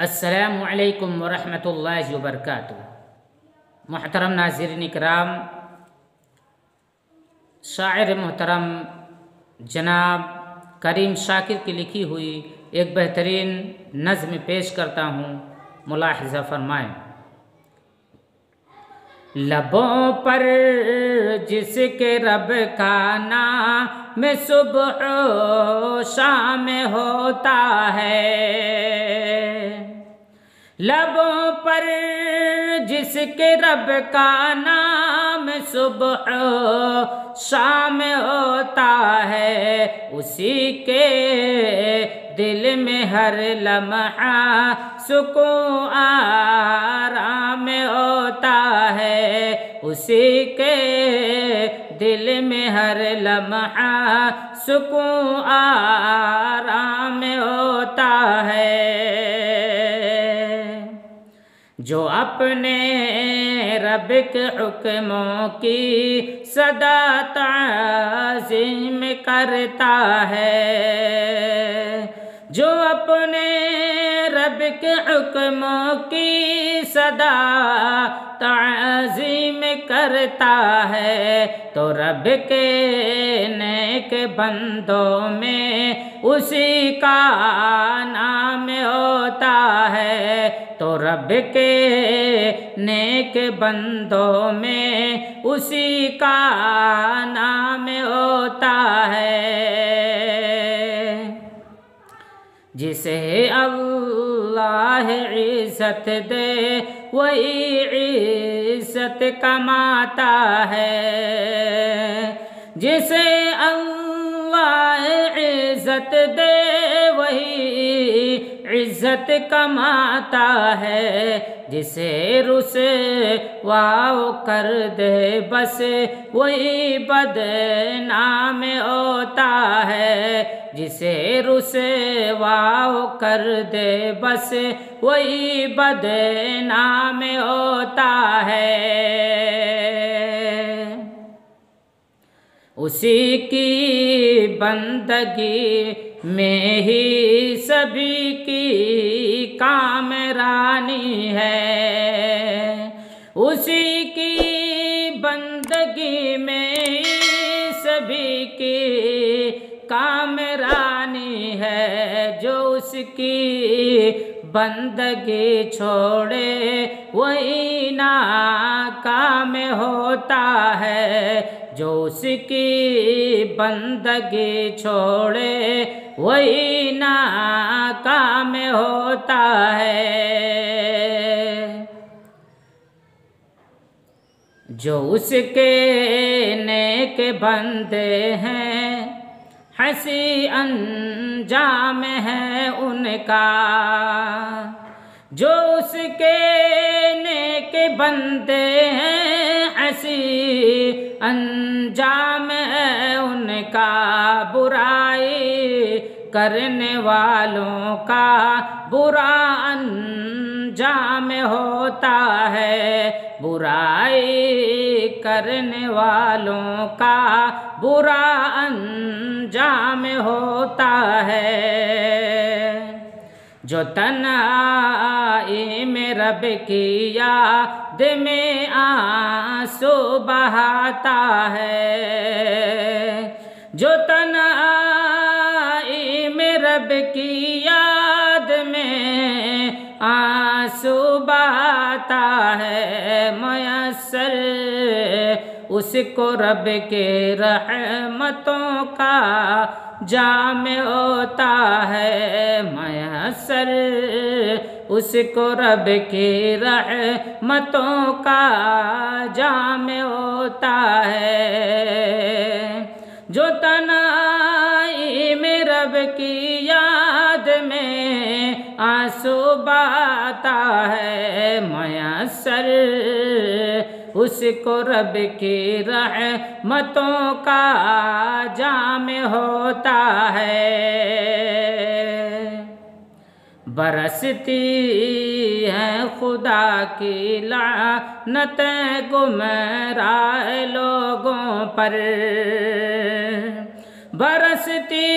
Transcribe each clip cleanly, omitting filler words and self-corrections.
अस्सलामु अलैकुम वरहमतुल्लाहि वबरकातुहू। मुहतरम नाज़रीन इकराम, शायर मोहतरम जनाब करीम शाकिर की लिखी हुई एक बेहतरीन नज़्म पेश करता हूँ, मुलाहिज़ा फरमाएँ। लबों पर जिसके रब का नाम सुबह शाम होता है, लबों पर जिसके रब का नाम सुबह शाम होता है, उसी के दिल में हर लम्हा सुकून आराम होता है, उसी के दिल में हर लम्हा सुकून आराम होता है। जो अपने रब के हुक्मों की सदा ताज़ीम करता है, जो अपने रब के हुक्मों की सदा ताज़ीम करता है, तो रब के नेक बंदों में उसी का नाम होता है, तो रब के नेक बंदों में उसी का नाम होता है। जिसे अल्लाह इज़्ज़त दे वही इज़्ज़त कमाता है, जिसे अल्लाह इज़्ज़त दे वही इज़्ज़त कमाता है, जिसे रुसवाओ कर दे बस वही बदनाम होता है, जिसे रुसवाओ कर दे बस वही बदनाम होता है। उसी की बंदगी में ही सभी की कामरानी है, उसी की बंदगी में ही सभी की कामरानी है, जो उसकी बंदगी छोड़े वही नाकाम होता है, जो उसकी बंदगी छोड़े वही नाकाम होता है। जो उसके नेक बंदे हैं हंसी अंजाम है उनका, जो उसके नेक बंदे हैं हंसी अंजाम है उनका, बुराई करने वालों का बुरा अंजाम होता है, बुराई करने वालों का बुरा अंजाम होता है। जो तन्हाई में रब की याद में आंसू बहाता है, जो तन्हाई में रब की याद में आंसू बहाता है, मयस्सर उसको रब के रहमतों का जाम होता है, मयस्सर उसको रब की रहमतों का जाम होता है। जो तन्हाई में रब की याद में आंसू बहाता है, मयस्सर उसको रब की रहमतों का जाम होता है। बरसती है खुदा की लानतें गुमराह लोगों पर, बरसती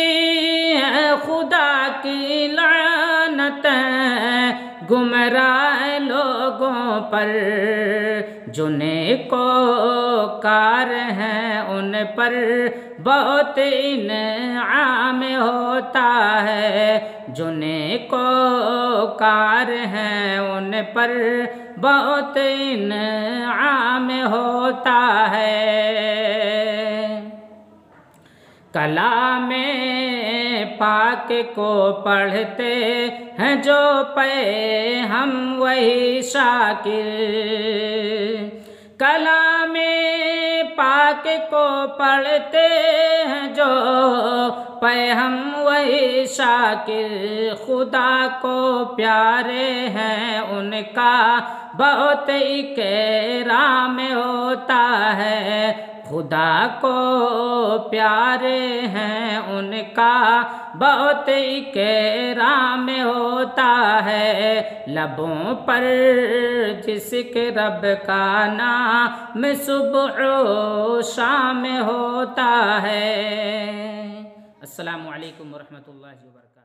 है खुदा की लानत गुमराह लोगों पर, जो नेको कार हैं उन पर बहुत इनाम होता है। जो नेको कार हैं उन पर बहुत इनाम होता है। कलामे पाक को पढ़ते हैं जो पे हम वही शाकिर। कलामे पाक को पढ़ते हैं जो पे हम वही शाकिर। खुदा को प्यारे हैं उनका बहुत इकराम होता है। खुदा को प्यारे हैं उनका बहुत इकराम होता है। लबों पर जिसके रब का नाम सुबह शाम होता है। अस्सलामु अलैकुम वरहमतुल्लाहि वबरकातुहू।